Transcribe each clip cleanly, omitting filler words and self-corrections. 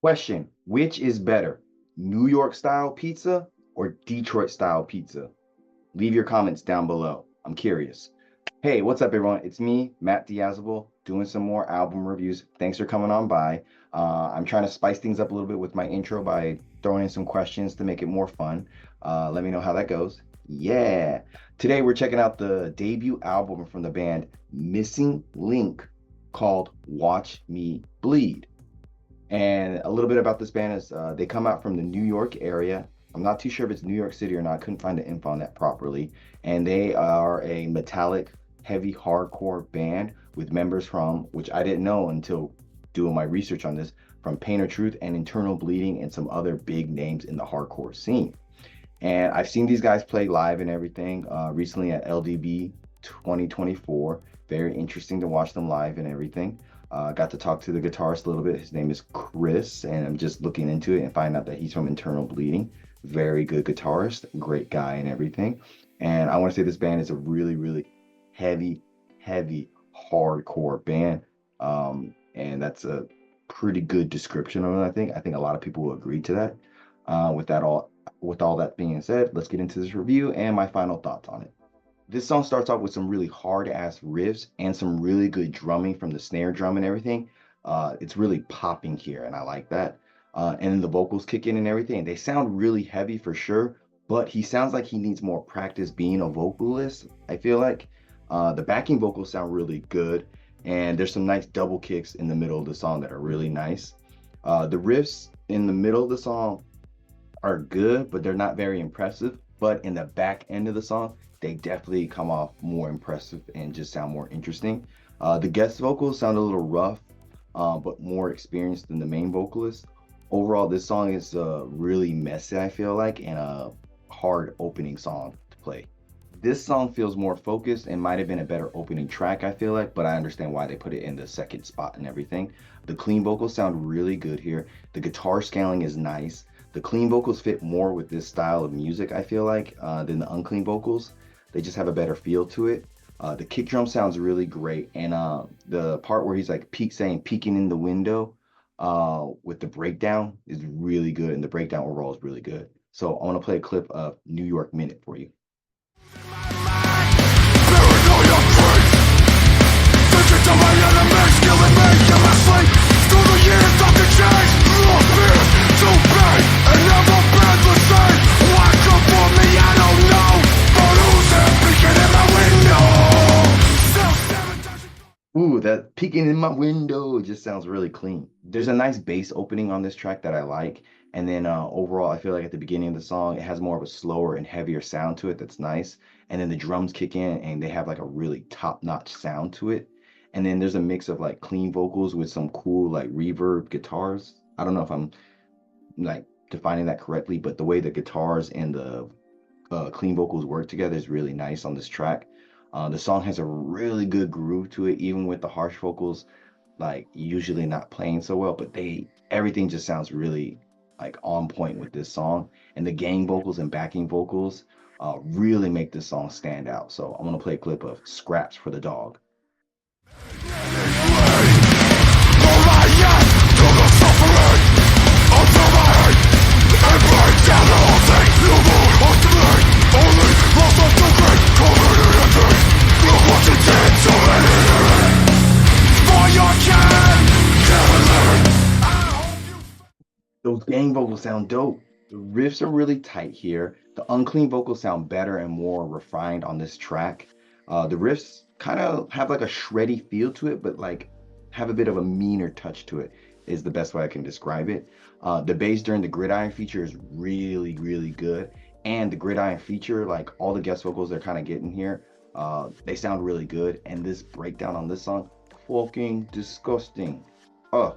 Question, which is better, New York style pizza or Detroit style pizza? Leave your comments down below. I'm curious. Hey, what's up, everyone? It's me, Matt Diazable, doing some more album reviews. Thanks for coming on by. I'm trying to spice things up a little bit with my intro by throwing in some questions to make it more fun. Let me know how that goes. Yeah. Today we're checking out the debut album from the band Missing Link called Watch Me Bleed. And a little bit about this band is they come out from the New York area. I'm not too sure if it's New York City or not. I couldn't find the info on that properly. And they are a metallic, heavy hardcore band with members from, which I didn't know until doing my research on this, from Pain or Truth and Internal Bleeding and some other big names in the hardcore scene. And I've seen these guys play live and everything recently at LDB 2024. Very interesting to watch them live and everything. Got to talk to the guitarist a little bit. His name is Chris, and I'm just looking into it and find out that he's from Internal Bleeding. Very good guitarist, great guy and everything. And I want to say this band is a really, really heavy, heavy, hardcore band. And that's a pretty good description of it, I think. I think a lot of people will agree to that. With all that being said, let's get into this review and my final thoughts on it. This song starts off with some really hard ass riffs and some really good drumming from the snare drum and everything. It's really popping here, and I like that. And then the vocals kick in and everything. They sound really heavy for sure, but he sounds like he needs more practice being a vocalist. I feel like the backing vocals sound really good, and there's some nice double kicks in the middle of the song that are really nice. The riffs in the middle of the song are good, but they're not very impressive. But in the back end of the song, they definitely come off more impressive and just sound more interesting. The guest vocals sound a little rough, but more experienced than the main vocalist. Overall, this song is really messy, I feel like, and a hard opening song to play. This song feels more focused and might have been a better opening track, I feel like, but I understand why they put it in the second spot and everything. The clean vocals sound really good here. The guitar scaling is nice. The clean vocals fit more with this style of music, I feel like, than the unclean vocals. They just have a better feel to it. The kick drum sounds really great. And the part where he's like peeking in the window with the breakdown is really good. And the breakdown overall is really good. So I want to play a clip of New York Minute for you. Ooh, that peeking in my window just sounds really clean. There's a nice bass opening on this track that I like. And then overall, I feel like at the beginning of the song, it has more of a slower and heavier sound to it that's nice. And then the drums kick in and they have like a really top-notch sound to it. And then there's a mix of like clean vocals with some cool like reverb guitars. I don't know if I'm like defining that correctly, but the way the guitars and the clean vocals work together is really nice on this track. The song has a really good groove to it, even with the harsh vocals, like usually not playing so well, but everything just sounds really like on point with this song. And the gang vocals and backing vocals really make this song stand out. So I'm gonna play a clip of Scraps for the Dog. Those gang vocals sound dope. The riffs are really tight here. The unclean vocals sound better and more refined on this track. The riffs kind of have like a shreddy feel to it, but like have a bit of a meaner touch to it is the best way I can describe it. The bass during the gridiron feature is really, really good. And the gridiron feature, like all the guest vocals they're kind of getting here, they sound really good. And this breakdown on this song, fucking disgusting.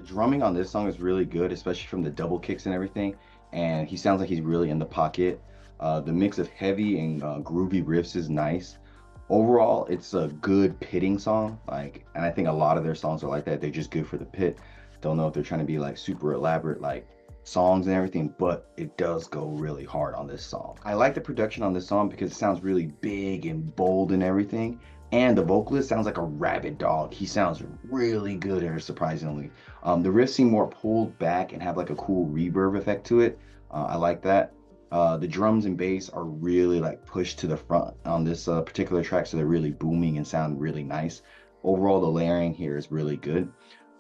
Drumming on this song is really good, especially from the double kicks and everything. And he sounds like he's really in the pocket. The mix of heavy and groovy riffs is nice. Overall, it's a good pitting song. And I think a lot of their songs are like that. They're just good for the pit. Don't know if they're trying to be like super elaborate like songs and everything, but it does go really hard on this song. I like the production on this song because it sounds really big and bold and everything, And the vocalist sounds like a rabid dog. He sounds really good here, surprisingly. The riffs seem more pulled back and have like a cool reverb effect to it. I like that. The drums and bass are really like pushed to the front on this particular track, so they're really booming and sound really nice. Overall, the layering here is really good.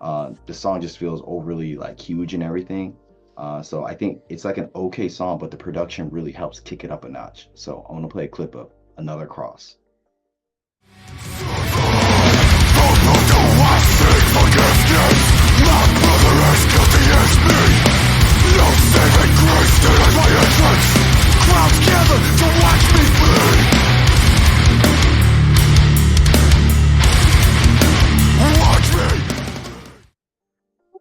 The song just feels overly like huge and everything. So I think it's like an okay song, but the production really helps kick it up a notch. So I'm gonna play a clip of Another Cross.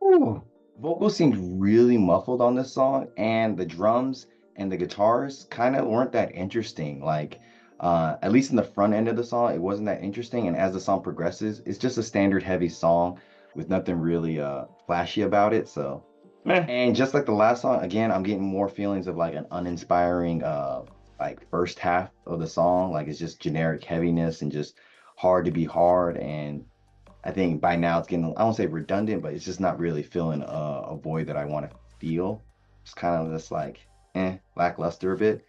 Ooh, vocals seemed really muffled on this song, and the drums and the guitars kind of weren't that interesting. Like, at least in the front end of the song, it wasn't that interesting. And as the song progresses, it's just a standard heavy song with nothing really flashy about it. So, meh. And just like the last song, again, I'm getting more feelings of like an uninspiring like first half of the song. Like it's just generic heaviness and just hard to be hard. And I think by now it's getting, I won't say redundant, but it's just not really filling a void that I want to feel. It's kind of just like, lackluster a bit.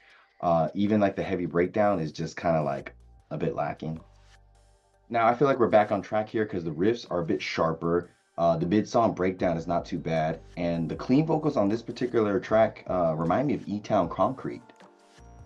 Even like the heavy breakdown is just kind of like a bit lacking. Now I feel like we're back on track here because the riffs are a bit sharper. The mid song breakdown is not too bad. And the clean vocals on this particular track remind me of E-Town Concrete,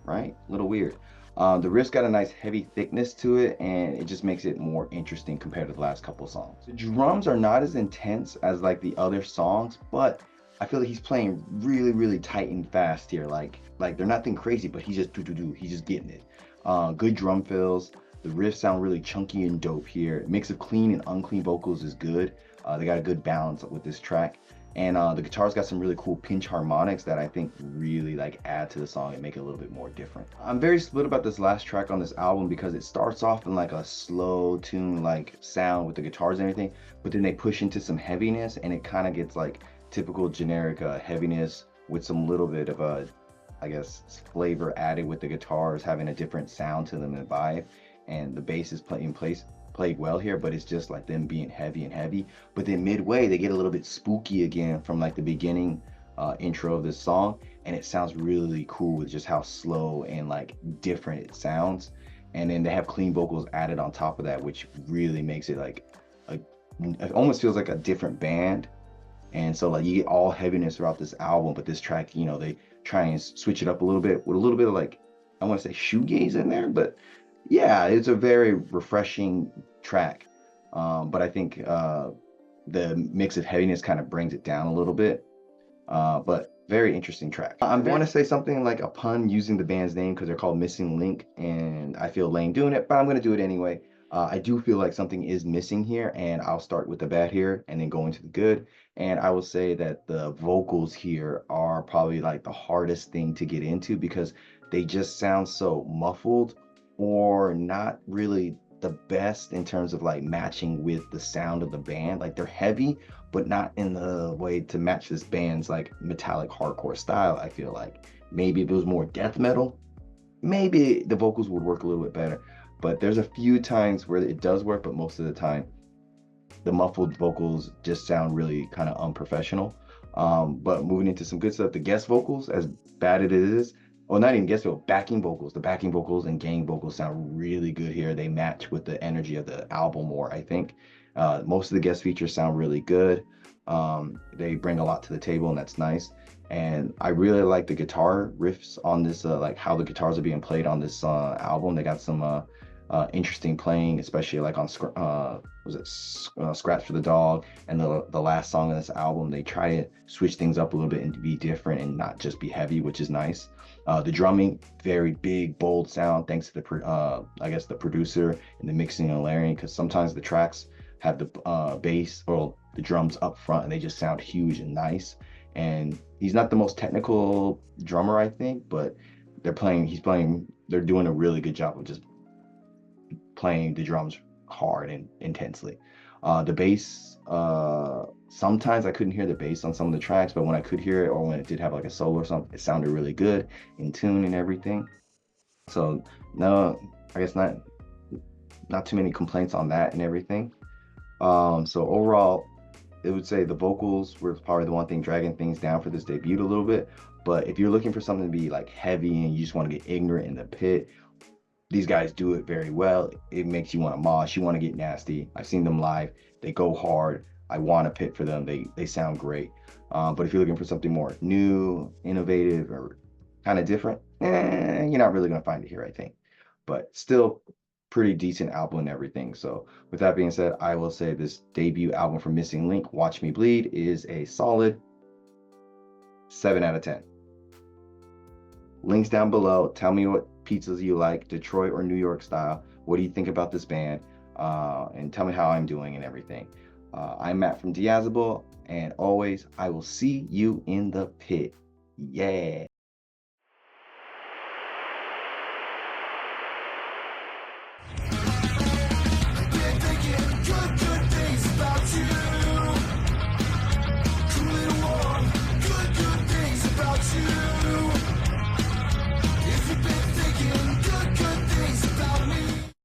right? A little weird. The riff's got a nice heavy thickness to it, and it just makes it more interesting compared to the last couple songs. The drums are not as intense as like the other songs, but I feel like he's playing really, really tight and fast here. Like they're nothing crazy, but he's just do. He's just getting it. Good drum fills. The riffs sound really chunky and dope here. Mix of clean and unclean vocals is good. They got a good balance with this track. And the guitar's got some really cool pinch harmonics that I think really like add to the song and make it a little bit more different. I'm very split about this last track on this album because it starts off in like a slow tune like sound with the guitars and everything, but then they push into some heaviness and it kind of gets like typical generic heaviness with some little bit of a, I guess, flavor added with the guitars having a different sound to them and vibe, and the bass is played well here, but it's just like them being heavy and heavy. But then midway they get a little bit spooky again from like the beginning intro of this song, and it sounds really cool with just how slow and like different it sounds. And then they have clean vocals added on top of that, which really makes it like it almost feels like a different band. And so like you get all heaviness throughout this album, but this track, you know, they try and switch it up a little bit with a little bit of like, I want to say shoegaze in there, but yeah, it's a very refreshing track. But I think the mix of heaviness kind of brings it down a little bit. But very interesting track. I'm going to say something like a pun using the band's name because they're called Missing Link, and I feel lame doing it, but I'm going to do it anyway. I do feel like something is missing here, and I'll start with the bad here and then go into the good. And I will say that the vocals here are probably like the hardest thing to get into because they just sound so muffled or not really the best in terms of like matching with the sound of the band. Like they're heavy, but not in the way to match this band's like metallic hardcore style. I feel like maybe if it was more death metal, maybe the vocals would work a little bit better. But there's a few times where it does work, but most of the time the muffled vocals just sound really kind of unprofessional. But moving into some good stuff, the guest vocals, as bad as it is, well, not even guest vocals, backing vocals. The backing vocals and gang vocals sound really good here. They match with the energy of the album more, I think. Most of the guest features sound really good. They bring a lot to the table, and that's nice. And I really like the guitar riffs on this, like how the guitars are being played on this album. They got some interesting playing, especially like on Scratch for the Dog and the last song of this album. They try to switch things up a little bit and be different and not just be heavy, which is nice. The drumming, very big, bold sound, thanks to the I guess the producer and the mixing and layering, because sometimes the tracks have the bass or the drums up front and they just sound huge and nice. And he's not the most technical drummer, I think, but they're doing a really good job of just playing the drums hard and intensely. The bass, sometimes I couldn't hear the bass on some of the tracks, but when I could hear it or when it did have like a solo or something, it sounded really good in tune and everything. So no, I guess not not too many complaints on that and everything. So overall, it would say the vocals were probably the one thing dragging things down for this debut a little bit. But if you're looking for something to be like heavy and you just want to get ignorant in the pit, these guys do it very well. It makes you want to mosh, you want to get nasty. I've seen them live. They go hard. I want to pit for them. They sound great. But if you're looking for something more new, innovative, or kind of different, you're not really gonna find it here, I think. But still, pretty decent album and everything. So with that being said, I will say this debut album from Missing Link, Watch Me Bleed, is a solid 7 out of 10. Links down below. Tell me what pizzas you like, Detroit or New York style. What do you think about this band? And tell me how I'm doing and everything. I'm Matt from Diazable, and always, I will see you in the pit. Yeah.